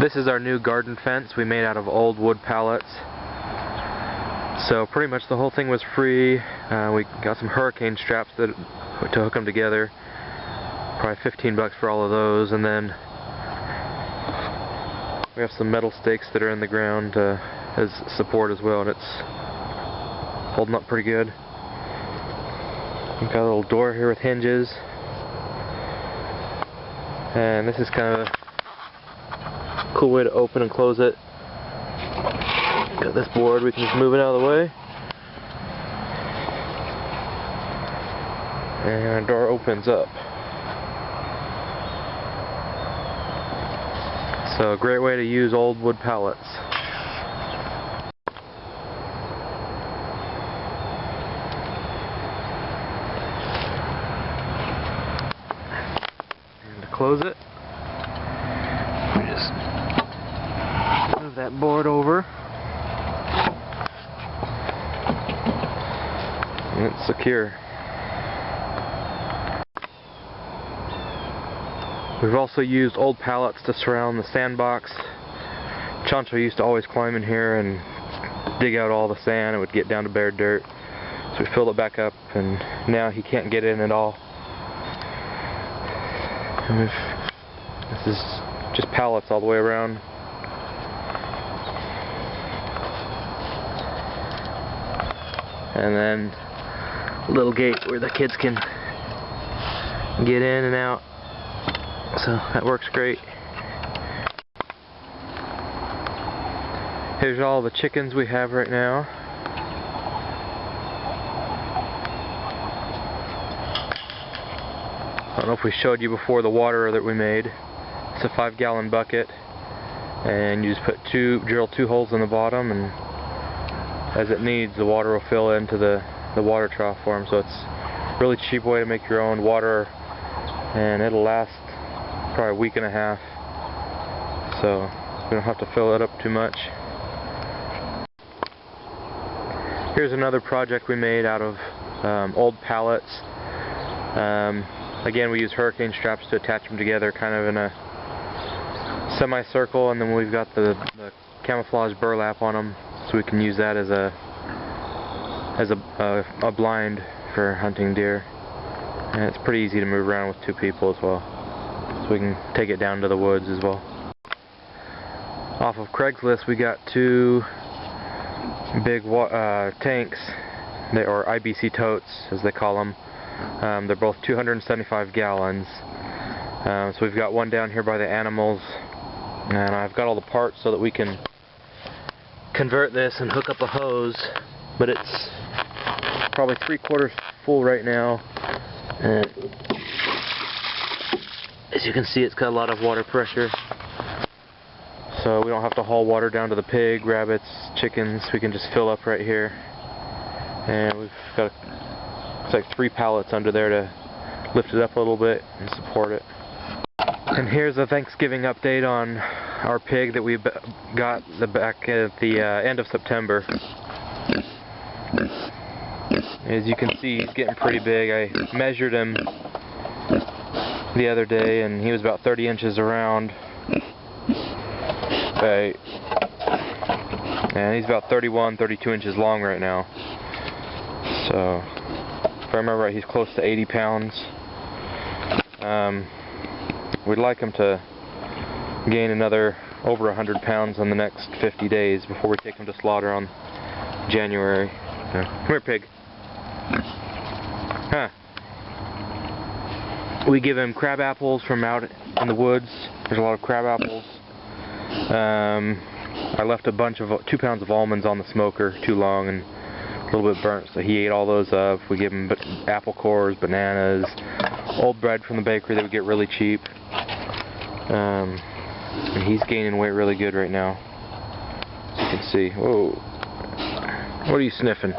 This is our new garden fence we made out of old wood pallets. So pretty much the whole thing was free. We got some hurricane straps to hook them together. Probably 15 bucks for all of those, and then we have some metal stakes that are in the ground as support as well, and it's holding up pretty good. We've got a little door here with hinges, and this is kind of a cool way to open and close it. Got this board, we can just move it out of the way, and our door opens up. So a great way to use old wood pallets. And to close it, we just move that board over, and it's secure. We've also used old pallets to surround the sandbox. Chancho used to always climb in here and dig out all the sand. It would get down to bare dirt. So we filled it back up, and now he can't get in at all. And this is just pallets all the way around. And then a little gate where the kids can get in and out. So that works great. Here's all the chickens we have right now. I don't know if we showed you before the water that we made. It's a 5-gallon bucket, and you just drill 2 holes in the bottom, and as it needs, the water will fill into the water trough for them. So it's a really cheap way to make your own water, and it'll last probably a week and a half, so we don't have to fill it up too much. Here's another project we made out of old pallets. Again, we use hurricane straps to attach them together, kind of in a semicircle, and then we've got the camouflage burlap on them, so we can use that as a blind for hunting deer. And it's pretty easy to move around with 2 people as well. So we can take it down to the woods as well. Off of Craigslist, we got 2 big tanks, or IBC Totes as they call them. They're both 275 gallons. So we've got one down here by the animals, and I've got all the parts so that we can convert this and hook up a hose, but it's probably 3/4 full right now. And as you can see, it's got a lot of water pressure, so we don't have to haul water down to the pig, rabbits, chickens. We can just fill up right here, and we've got it's like 3 pallets under there to lift it up a little bit and support it. And here's a Thanksgiving update on our pig that we got back at the end of September. As you can see, he's getting pretty big. I measured him the other day, and he was about 30 inches around. And he's about 31, 32 inches long right now. So, if I remember right, he's close to 80 pounds. We'd like him to gain another over 100 pounds in the next 50 days before we take him to slaughter on January. Come here, pig. Huh. We give him crab apples from out in the woods. There's a lot of crab apples. I left a bunch of 2 pounds of almonds on the smoker too long and a little bit burnt, so he ate all those up. We give him apple cores, bananas, old bread from the bakery that we get really cheap. And he's gaining weight really good right now, as you can see. Whoa. What are you sniffing?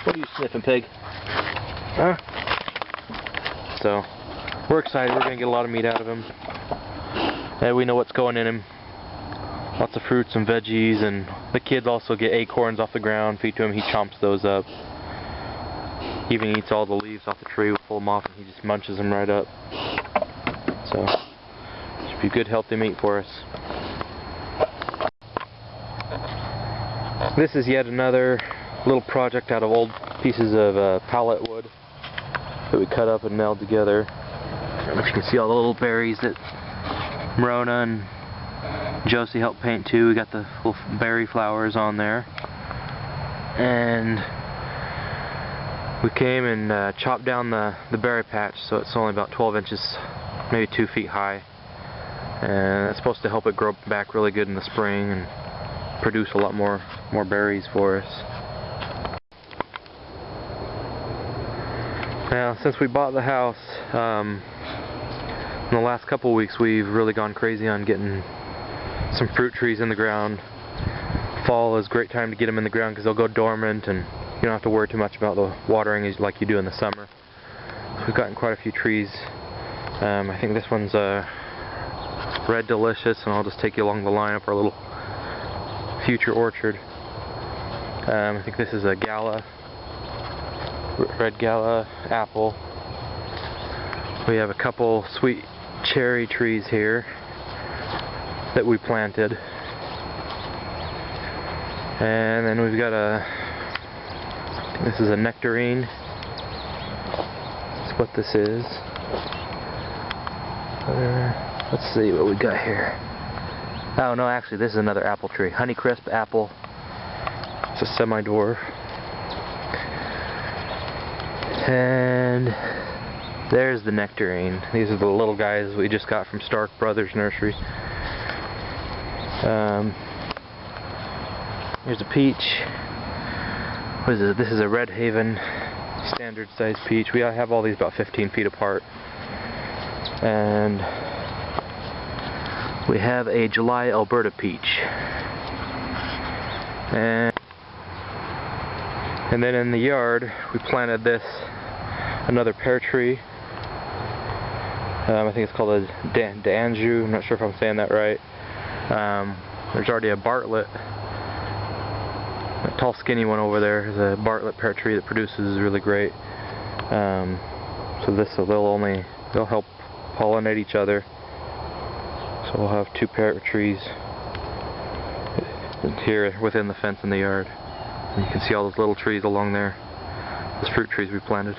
What are you sniffing, pig? Huh? So, we're excited. We're going to get a lot of meat out of him. And we know what's going in him. Lots of fruits and veggies, and the kids also get acorns off the ground, feed to him, he chomps those up. He even eats all the leaves off the tree, we pull them off and he just munches them right up. So, it's Be good healthy meat for us. This is yet another little project out of old pieces of pallet wood that we cut up and nailed together. I don't know if you can see all the little berries that Rona and Josie helped paint too. We got the little berry flowers on there. And we came and chopped down the berry patch so it's only about 12 inches, maybe 2 feet high. And it's supposed to help it grow back really good in the spring and produce a lot more berries for us. Now, since we bought the house, in the last couple weeks we've really gone crazy on getting some fruit trees in the ground. Fall is a great time to get them in the ground because they'll go dormant and you don't have to worry too much about the watering like you do in the summer. So we've gotten quite a few trees. I think this one's Red Delicious, and I'll just take you along the line of our little future orchard. I think this is a Gala, Red Gala apple. We have a couple sweet cherry trees here that we planted. And then we've got this is a nectarine. That's what this is. Let's see what we got here. Oh no, actually this is another apple tree. Honeycrisp apple. It's a semi-dwarf. And there's the nectarine. These are the little guys we just got from Stark Brothers Nursery. Here's a peach. What is it? This is a Red Haven standard size peach. We have all these about 15 feet apart. And we have a July Alberta peach. And then in the yard we planted this, another pear tree. I think it's called a d'Anjou. I'm not sure if I'm saying that right. There's already a Bartlett, a tall skinny one over there is a Bartlett pear tree that produces really great. So they'll help pollinate each other. So we'll have 2 pear trees here within the fence in the yard. And you can see all those little trees along there, those fruit trees we planted.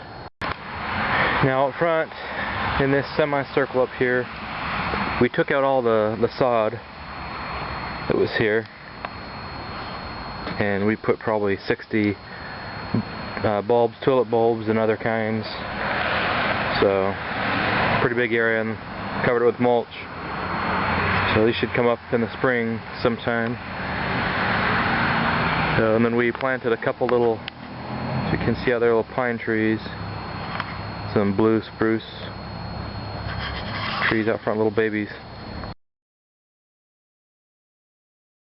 Now out front, in this semicircle up here, we took out all the sod that was here, and we put probably 60 bulbs, tulip bulbs and other kinds. So pretty big area, and covered it with mulch. So these should come up in the spring sometime. And then we planted a couple little, as you can see, other little pine trees, some blue spruce trees out front, little babies.